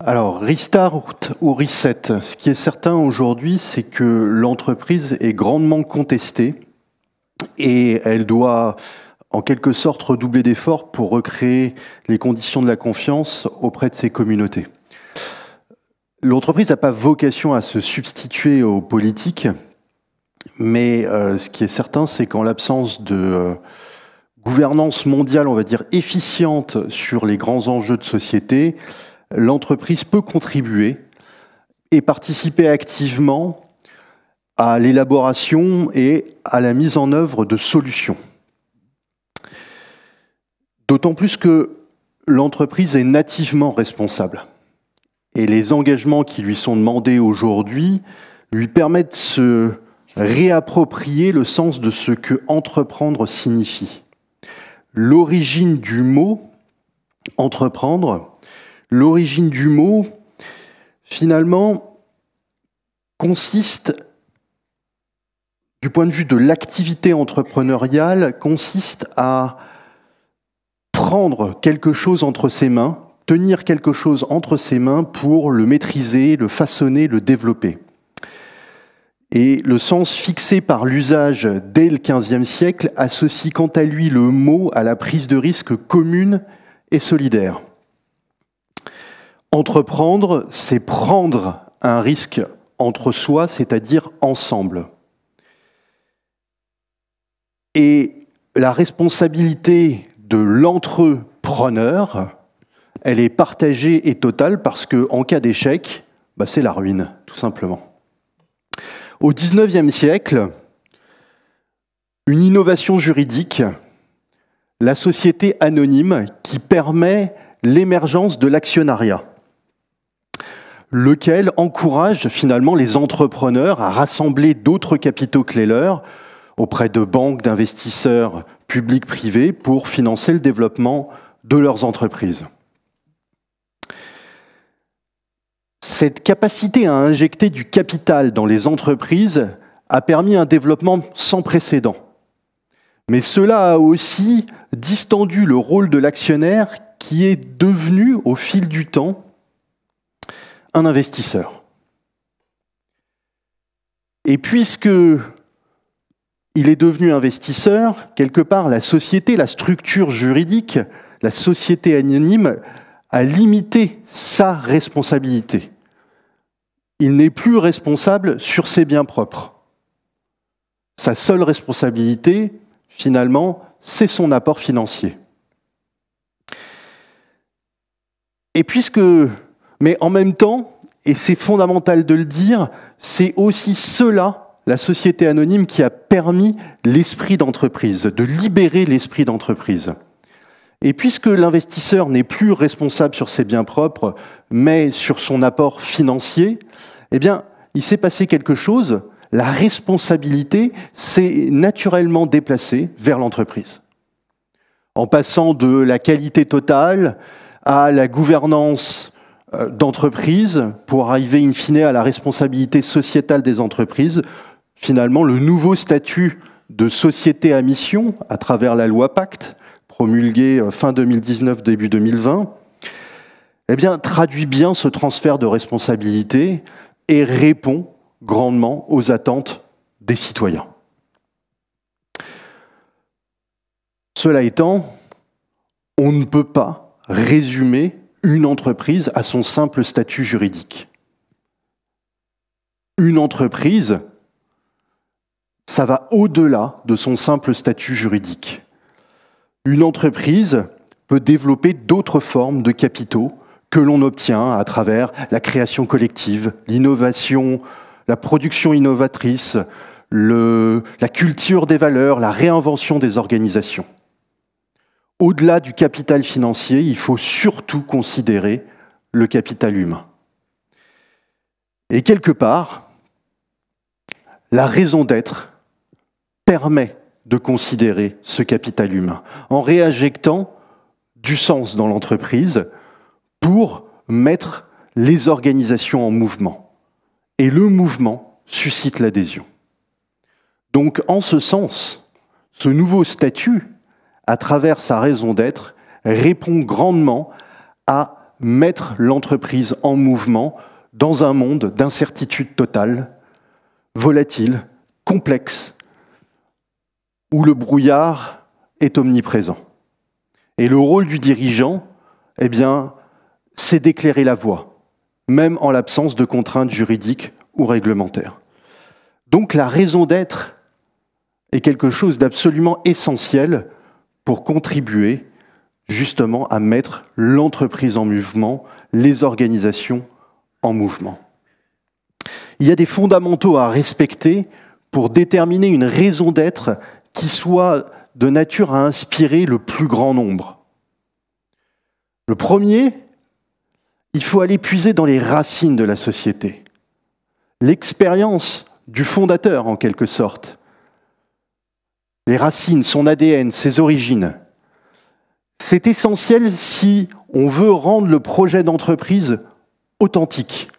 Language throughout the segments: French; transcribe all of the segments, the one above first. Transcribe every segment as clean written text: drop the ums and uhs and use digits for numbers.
Alors, restart ou reset, ce qui est certain aujourd'hui, c'est que l'entreprise est grandement contestée et elle doit en quelque sorte redoubler d'efforts pour recréer les conditions de la confiance auprès de ses communautés. L'entreprise n'a pas vocation à se substituer aux politiques, mais ce qui est certain, c'est qu'en l'absence de gouvernance mondiale, on va dire, efficiente sur les grands enjeux de société, l'entreprise peut contribuer et participer activement à l'élaboration et à la mise en œuvre de solutions. D'autant plus que l'entreprise est nativement responsable. Et les engagements qui lui sont demandés aujourd'hui lui permettent de se réapproprier le sens de ce que entreprendre signifie. L'origine du mot entreprendre, finalement, consiste, du point de vue de l'activité entrepreneuriale, consiste à prendre quelque chose entre ses mains, tenir quelque chose entre ses mains pour le maîtriser, le façonner, le développer. Et le sens fixé par l'usage dès le XVe siècle associe quant à lui le mot à la prise de risque commune et solidaire. Entreprendre, c'est prendre un risque entre soi, c'est-à-dire ensemble. Et la responsabilité de l'entrepreneur, elle est partagée et totale parce qu'en cas d'échec, c'est la ruine, tout simplement. Au XIXe siècle, une innovation juridique, la société anonyme qui permet l'émergence de l'actionnariat, lequel encourage finalement les entrepreneurs à rassembler d'autres capitaux que les leurs auprès de banques, d'investisseurs publics, privés pour financer le développement de leurs entreprises. Cette capacité à injecter du capital dans les entreprises a permis un développement sans précédent. Mais cela a aussi distendu le rôle de l'actionnaire qui est devenu, au fil du temps, un investisseur. Et puisque il est devenu investisseur, quelque part la société, la structure juridique, la société anonyme a limité sa responsabilité. Il n'est plus responsable sur ses biens propres. Sa seule responsabilité, finalement, c'est son apport financier. Et mais en même temps, et c'est fondamental de le dire, c'est aussi cela, la société anonyme, qui a permis l'esprit d'entreprise, de libérer l'esprit d'entreprise. Et puisque l'investisseur n'est plus responsable sur ses biens propres, mais sur son apport financier, eh bien, il s'est passé quelque chose, la responsabilité s'est naturellement déplacée vers l'entreprise. En passant de la qualité totale à la gouvernance d'entreprise, pour arriver in fine à la responsabilité sociétale des entreprises, finalement, le nouveau statut de société à mission, à travers la loi Pacte, promulguée fin 2019, début 2020, eh bien, traduit bien ce transfert de responsabilité et répond grandement aux attentes des citoyens. Cela étant, on ne peut pas résumer une entreprise à son simple statut juridique. Une entreprise, ça va au-delà de son simple statut juridique. Une entreprise peut développer d'autres formes de capitaux que l'on obtient à travers la création collective, l'innovation, la production innovatrice, la culture des valeurs, la réinvention des organisations. Au-delà du capital financier, il faut surtout considérer le capital humain. Et quelque part, la raison d'être permet de considérer ce capital humain en réinjectant du sens dans l'entreprise pour mettre les organisations en mouvement. Et le mouvement suscite l'adhésion. Donc, en ce sens, ce nouveau statut, à travers sa raison d'être, répond grandement à mettre l'entreprise en mouvement dans un monde d'incertitude totale, volatile, complexe, où le brouillard est omniprésent. Et le rôle du dirigeant, eh bien, c'est d'éclairer la voie, même en l'absence de contraintes juridiques ou réglementaires. Donc la raison d'être est quelque chose d'absolument essentiel pour contribuer justement à mettre l'entreprise en mouvement, les organisations en mouvement. Il y a des fondamentaux à respecter pour déterminer une raison d'être qui soit de nature à inspirer le plus grand nombre. Le premier, il faut aller puiser dans les racines de la société. L'expérience du fondateur, en quelque sorte. Les racines, son ADN, ses origines. C'est essentiel si on veut rendre le projet d'entreprise authentique.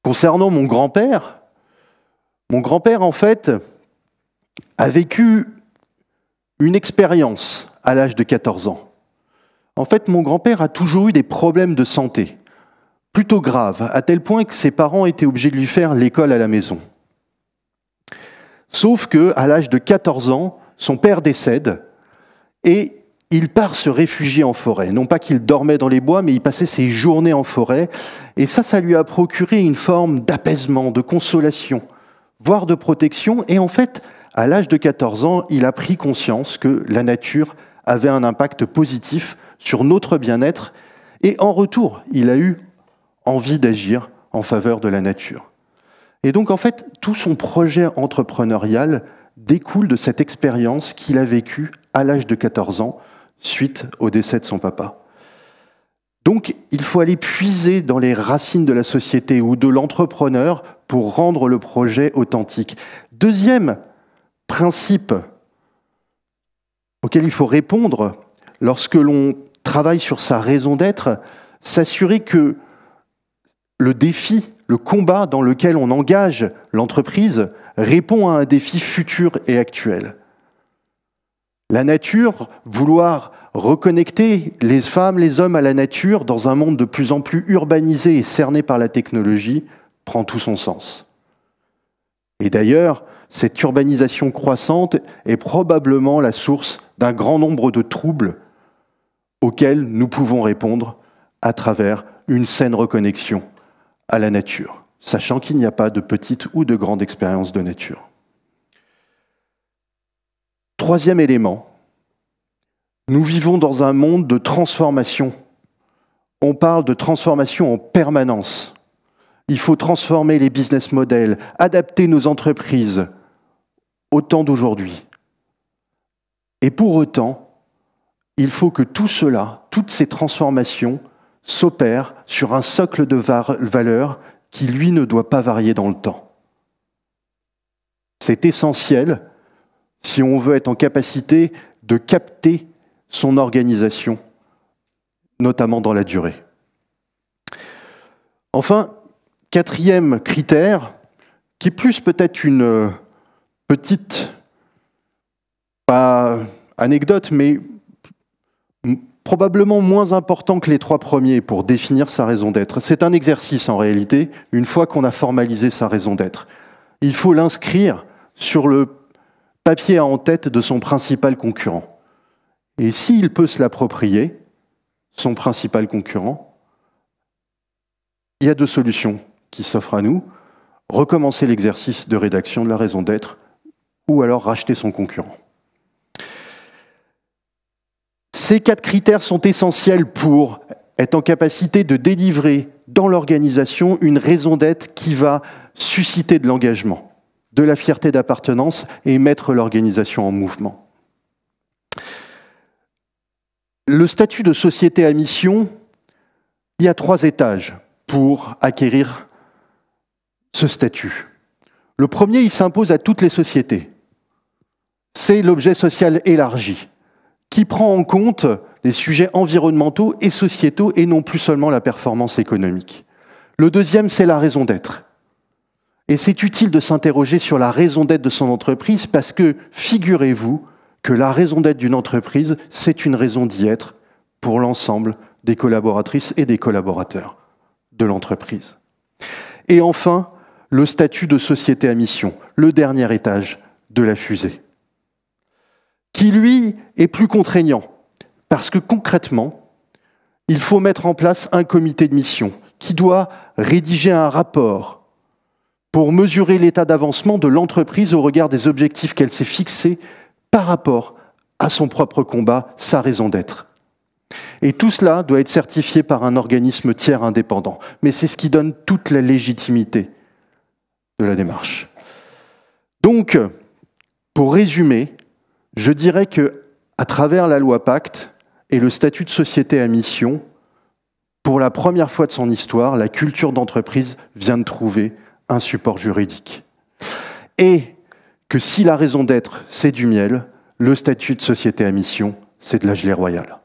Concernant mon grand-père, en fait, a vécu une expérience à l'âge de 14 ans. En fait, mon grand-père a toujours eu des problèmes de santé, plutôt graves, à tel point que ses parents étaient obligés de lui faire l'école à la maison. Sauf qu'à l'âge de 14 ans, son père décède et il part se réfugier en forêt. Non pas qu'il dormait dans les bois, mais il passait ses journées en forêt. Et ça lui a procuré une forme d'apaisement, de consolation, voire de protection. Et en fait, à l'âge de 14 ans, il a pris conscience que la nature avait un impact positif sur notre bien-être. Et en retour, il a eu envie d'agir en faveur de la nature. Et donc, en fait, tout son projet entrepreneurial découle de cette expérience qu'il a vécue à l'âge de 14 ans, suite au décès de son papa. Donc, il faut aller puiser dans les racines de la société ou de l'entrepreneur pour rendre le projet authentique. Deuxième principe auquel il faut répondre lorsque l'on travaille sur sa raison d'être, s'assurer que le défi, le combat dans lequel on engage l'entreprise répond à un défi futur et actuel. La nature, vouloir reconnecter les femmes, les hommes à la nature dans un monde de plus en plus urbanisé et cerné par la technologie, prend tout son sens. Et d'ailleurs, cette urbanisation croissante est probablement la source d'un grand nombre de troubles auxquels nous pouvons répondre à travers une saine reconnexion à la nature, sachant qu'il n'y a pas de petite ou de grande expérience de nature. Troisième élément, nous vivons dans un monde de transformation. On parle de transformation en permanence. Il faut transformer les business models, adapter nos entreprises au temps d'aujourd'hui. Et pour autant, il faut que tout cela, toutes ces transformations, s'opèrent sur un socle de valeurs qui, lui, ne doit pas varier dans le temps. C'est essentiel si on veut être en capacité de capter son organisation, notamment dans la durée. Enfin, quatrième critère, qui est plus peut-être une petite, pas anecdote, mais probablement moins important que les trois premiers pour définir sa raison d'être. C'est un exercice en réalité, une fois qu'on a formalisé sa raison d'être. Il faut l'inscrire sur le papier en tête de son principal concurrent. Et s'il peut se l'approprier, son principal concurrent, il y a deux solutions qui s'offrent à nous. Recommencer l'exercice de rédaction de la raison d'être ou alors racheter son concurrent. Ces quatre critères sont essentiels pour être en capacité de délivrer dans l'organisation une raison d'être qui va susciter de l'engagement, de la fierté d'appartenance et mettre l'organisation en mouvement. Le statut de société à mission, il y a 3 étages pour acquérir ce statut. Le premier, il s'impose à toutes les sociétés. C'est l'objet social élargi, qui prend en compte les sujets environnementaux et sociétaux et non plus seulement la performance économique. Le deuxième, c'est la raison d'être. Et c'est utile de s'interroger sur la raison d'être de son entreprise parce que, figurez-vous, que la raison d'être d'une entreprise, c'est une raison d'y être pour l'ensemble des collaboratrices et des collaborateurs de l'entreprise. Et enfin, le statut de société à mission, le dernier étage de la fusée, qui lui est plus contraignant, parce que concrètement, il faut mettre en place un comité de mission qui doit rédiger un rapport pour mesurer l'état d'avancement de l'entreprise au regard des objectifs qu'elle s'est fixés par rapport à son propre combat, sa raison d'être. Et tout cela doit être certifié par un organisme tiers indépendant. Mais c'est ce qui donne toute la légitimité de la démarche. Donc, pour résumer, je dirais qu'à travers la loi Pacte et le statut de société à mission, pour la première fois de son histoire, la culture d'entreprise vient de trouver un support juridique. Et que si la raison d'être, c'est du miel, le statut de société à mission, c'est de la gelée royale.